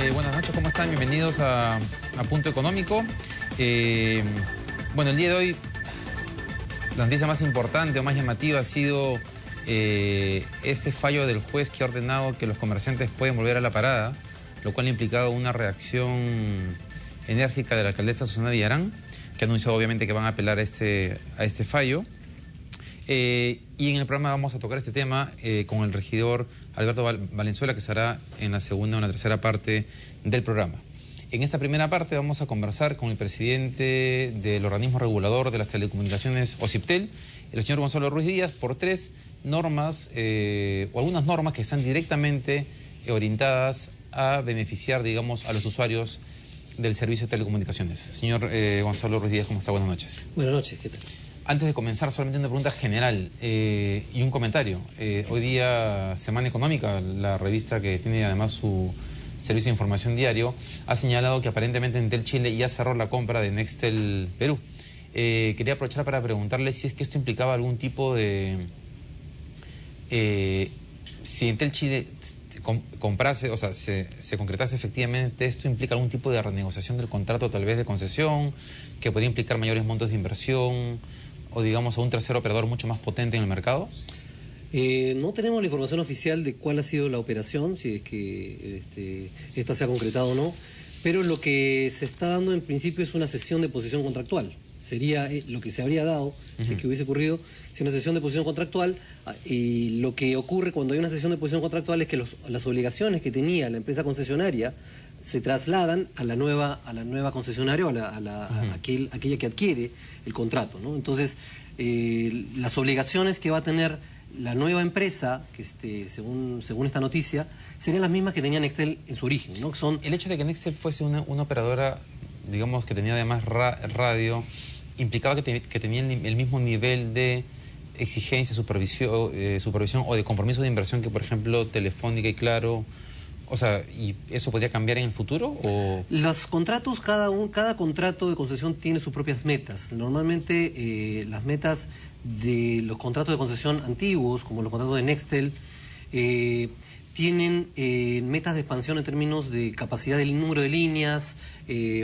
Buenas noches, ¿cómo están? Bienvenidos a Punto Económico. Bueno, el día de hoy la noticia más importante o más llamativa ha sido este fallo del juez que ha ordenado que los comerciantes pueden volver a la parada, lo cual ha implicado una reacción enérgica de la alcaldesa Susana Villarán, que ha anunciado obviamente que van a apelar a este fallo. Y en el programa vamos a tocar este tema con el regidor Alberto Valenzuela, que estará en la segunda o la tercera parte del programa. En esta primera parte vamos a conversar con el presidente del organismo regulador de las telecomunicaciones, OCIPTEL, el señor Gonzalo Ruiz Díaz, por tres normas o algunas normas que están directamente orientadas a beneficiar, digamos, a los usuarios del servicio de telecomunicaciones. Señor Gonzalo Ruiz Díaz, ¿cómo está? Buenas noches. Buenas noches, ¿qué tal? Antes de comenzar, solamente una pregunta general y un comentario. Hoy día, Semana Económica, la revista que tiene además su servicio de información diario, ha señalado que aparentemente Entel Chile ya cerró la compra de Nextel Perú. Quería aprovechar para preguntarle si es que esto implicaba algún tipo de... si Entel Chile comprase, o sea, se concretase efectivamente, ¿esto implica algún tipo de renegociación del contrato, tal vez de concesión, que podría implicar mayores montos de inversión o, digamos, a un tercer operador mucho más potente en el mercado? No tenemos la información oficial de cuál ha sido la operación, si es que esta se ha concretado o no, pero lo que se está dando en principio es una cesión de posición contractual. Sería lo que se habría dado, si es que hubiese ocurrido, si una cesión de posición contractual, y lo que ocurre cuando hay una cesión de posición contractual es que las obligaciones que tenía la empresa concesionaria se trasladan a la nueva concesionaria o aquella que adquiere el contrato, ¿no? Entonces, las obligaciones que va a tener la nueva empresa, que según esta noticia, serían las mismas que tenía Nextel en su origen, ¿no? Son... El hecho de que Nextel fuese una operadora, digamos, que tenía además radio, implicaba que tenía el mismo nivel de exigencia, supervisión o de compromiso de inversión que, por ejemplo, Telefónica y Claro. O sea, ¿y eso podría cambiar en el futuro? ¿O? Los contratos, cada contrato de concesión tiene sus propias metas. Normalmente las metas de los contratos de concesión antiguos, como los contratos de Nextel, tienen metas de expansión en términos de capacidad del número de líneas,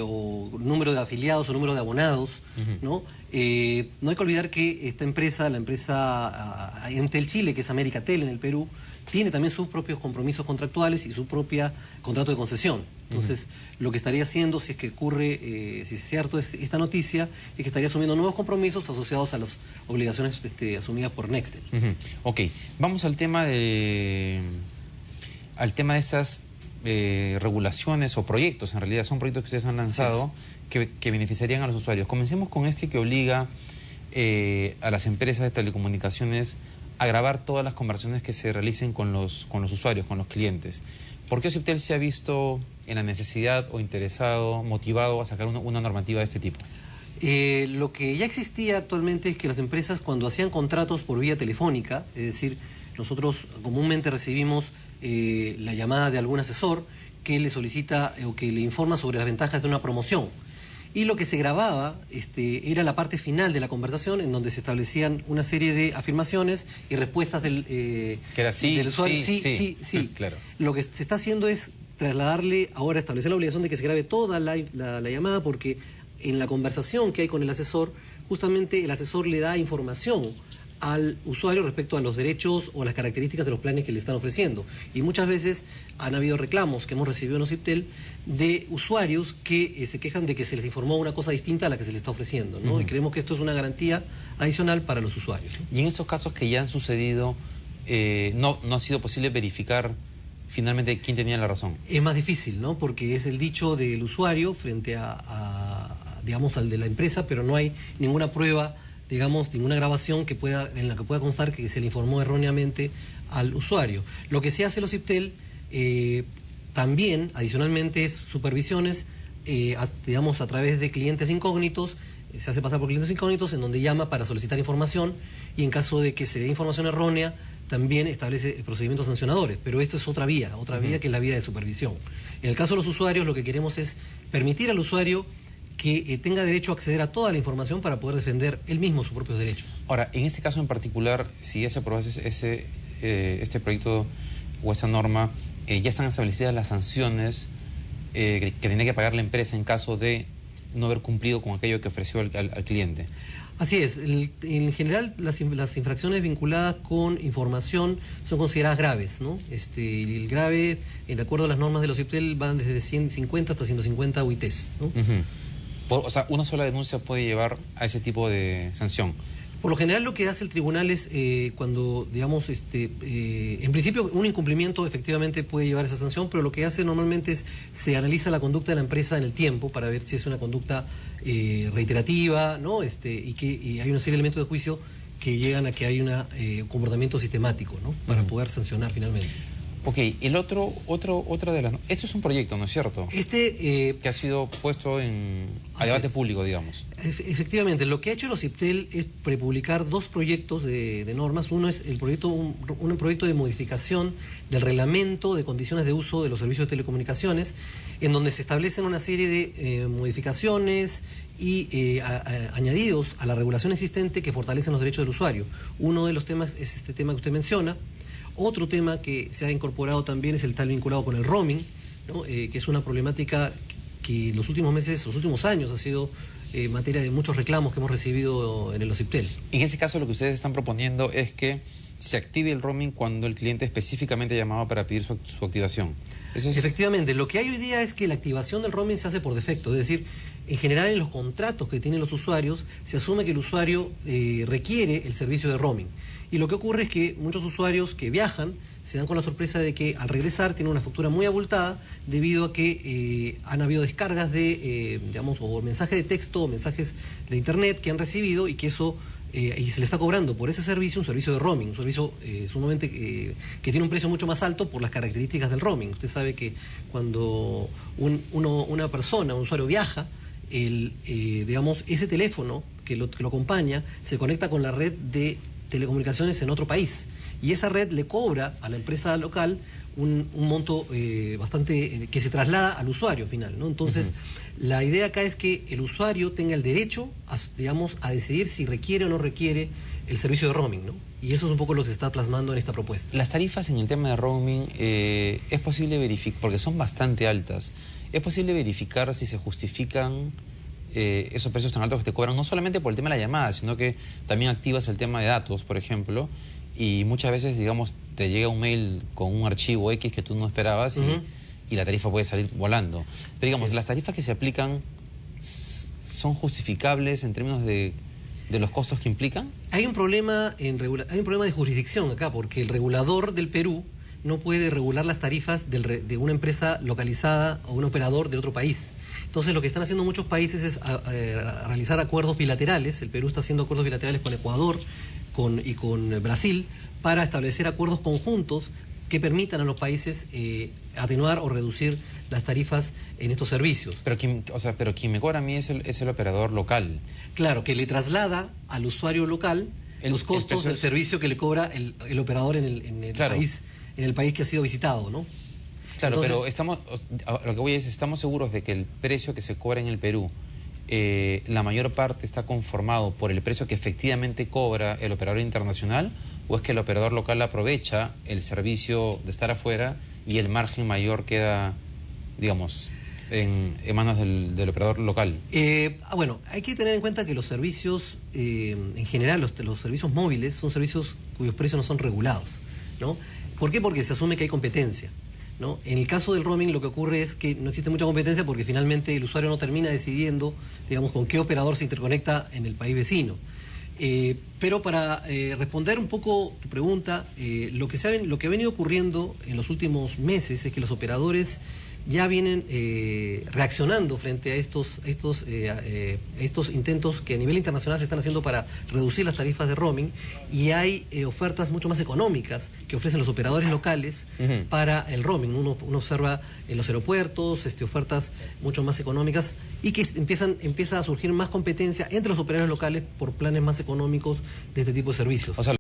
o número de afiliados o número de abonados, ¿no? No hay que olvidar que esta empresa, la empresa Entel Chile, que es Américatel en el Perú, tiene también sus propios compromisos contractuales y su propia contrato de concesión. Entonces, lo que estaría haciendo, si es que ocurre, si es cierto esta noticia, es que estaría asumiendo nuevos compromisos asociados a las obligaciones asumidas por Nextel. Ok, vamos al tema de esas regulaciones o proyectos. En realidad son proyectos que ustedes han lanzado que beneficiarían a los usuarios. Comencemos con este que obliga a las empresas de telecomunicaciones a grabar todas las conversaciones que se realicen con los usuarios, con los clientes. ¿Por qué OCIPTEL se ha visto en la necesidad o interesado, motivado a sacar una normativa de este tipo? Lo que ya existía actualmente es que las empresas, cuando hacían contratos por vía telefónica, es decir, nosotros comúnmente recibimos la llamada de algún asesor que le solicita o que le informa sobre las ventajas de una promoción. Y lo que se grababa era la parte final de la conversación, en donde se establecían una serie de afirmaciones y respuestas del usuario. Sí. Claro. Lo que se está haciendo es trasladarle, ahora establecer la obligación de que se grabe toda la llamada, porque en la conversación que hay con el asesor, justamente el asesor le da información al usuario respecto a los derechos o las características de los planes que le están ofreciendo. Y muchas veces han habido reclamos que hemos recibido en OCIPTEL de usuarios que se quejan de que se les informó una cosa distinta a la que se les está ofreciendo, ¿no? Y creemos que esto es una garantía adicional para los usuarios, ¿no? Y en estos casos que ya han sucedido, no ha sido posible verificar finalmente quién tenía la razón. Es más difícil, ¿no? Porque es el dicho del usuario frente digamos, al de la empresa, pero no hay ninguna prueba, digamos, ninguna grabación en la que pueda constar que se le informó erróneamente al usuario. Lo que se hace el OCIPTEL también, adicionalmente, es supervisiones, digamos, a través de clientes incógnitos. Se hace pasar por clientes incógnitos, en donde llama para solicitar información, y en caso de que se dé información errónea, también establece procedimientos sancionadores. Pero esto es otra vía que es la vía de supervisión. En el caso de los usuarios, lo que queremos es permitir al usuario que tenga derecho a acceder a toda la información para poder defender él mismo sus propios derechos. Ahora, en este caso en particular, si ya se aprobase este proyecto o esa norma, ya están establecidas las sanciones que tiene que pagar la empresa en caso de no haber cumplido con aquello que ofreció al cliente. Así es, en general las infracciones vinculadas con información son consideradas graves, ¿no? El grave, de acuerdo a las normas de los OIPTEL, van desde 150 hasta 150 UITs, ¿no? O sea, una sola denuncia puede llevar a ese tipo de sanción. Por lo general lo que hace el tribunal es cuando, digamos, en principio un incumplimiento efectivamente puede llevar esa sanción, pero lo que hace normalmente es se analiza la conducta de la empresa en el tiempo para ver si es una conducta reiterativa, ¿no? Y hay una serie de elementos de juicio que llegan a que hay un comportamiento sistemático, ¿no? Para poder sancionar finalmente. Ok, otra de las... Esto es un proyecto, ¿no es cierto? Que ha sido puesto a debate público, digamos. Efectivamente, lo que ha hecho el OCIPTEL es prepublicar dos proyectos de normas. Uno es un proyecto de modificación del reglamento de condiciones de uso de los servicios de telecomunicaciones, en donde se establecen una serie de modificaciones y añadidos a la regulación existente que fortalecen los derechos del usuario. Uno de los temas es este tema que usted menciona. Otro tema que se ha incorporado también es el tal vinculado con el roaming, ¿no? Que es una problemática que en los últimos meses, los últimos años ha sido materia de muchos reclamos que hemos recibido en el OCIPTEL. En ese caso lo que ustedes están proponiendo es que se active el roaming cuando el cliente específicamente llamaba para pedir su activación. Efectivamente, lo que hay hoy día es que la activación del roaming se hace por defecto, es decir, en general en los contratos que tienen los usuarios se asume que el usuario requiere el servicio de roaming. Y lo que ocurre es que muchos usuarios que viajan se dan con la sorpresa de que al regresar tienen una factura muy abultada debido a que han habido descargas de, digamos, o mensajes de texto o mensajes de internet que han recibido y que eso... y se le está cobrando por ese servicio un servicio de roaming, un servicio sumamente que tiene un precio mucho más alto por las características del roaming. Usted sabe que cuando una persona, un usuario viaja, digamos, ese teléfono que lo acompaña se conecta con la red de telecomunicaciones en otro país y esa red le cobra a la empresa local un monto bastante que se traslada al usuario final, ¿no? Entonces, la idea acá es que el usuario tenga el derecho, digamos, a decidir si requiere o no requiere el servicio de roaming, ¿no? Y eso es un poco lo que se está plasmando en esta propuesta. Las tarifas en el tema de roaming, es posible verificar, porque son bastante altas, es posible verificar si se justifican esos precios tan altos que te cobran, no solamente por el tema de la llamada, sino que también activas el tema de datos, por ejemplo, y muchas veces, digamos, te llega un mail con un archivo X que tú no esperabas y la tarifa puede salir volando. Pero digamos, las tarifas que se aplican son justificables en términos de los costos que implican. Hay un problema de jurisdicción acá, porque el regulador del Perú no puede regular las tarifas de una empresa localizada o un operador de otro país. Entonces lo que están haciendo muchos países es realizar acuerdos bilaterales. El Perú está haciendo acuerdos bilaterales con Ecuador y con Brasil para establecer acuerdos conjuntos que permitan a los países atenuar o reducir las tarifas en estos servicios. Pero quien me cobra a mí es el operador local. Claro, que le traslada al usuario local los costos del servicio que le cobra el operador en el país que ha sido visitado, ¿no? Claro, entonces, pero lo que voy es, estamos seguros de que el precio que se cobra en el Perú, la mayor parte está conformado por el precio que efectivamente cobra el operador internacional, o es que el operador local aprovecha el servicio de estar afuera y el margen mayor queda, digamos, en manos del operador local. Bueno, hay que tener en cuenta que los servicios, en general, los servicios móviles son servicios cuyos precios no son regulados, ¿no? ¿Por qué? Porque se asume que hay competencia, ¿no? En el caso del roaming lo que ocurre es que no existe mucha competencia porque finalmente el usuario no termina decidiendo, digamos, con qué operador se interconecta en el país vecino. Pero para responder un poco tu pregunta, lo que ha venido ocurriendo en los últimos meses es que los operadores ya vienen reaccionando frente a estos intentos que a nivel internacional se están haciendo para reducir las tarifas de roaming, y hay ofertas mucho más económicas que ofrecen los operadores locales para el roaming. Uno observa en los aeropuertos ofertas mucho más económicas y que empieza a surgir más competencia entre los operadores locales por planes más económicos de este tipo de servicios. O sea,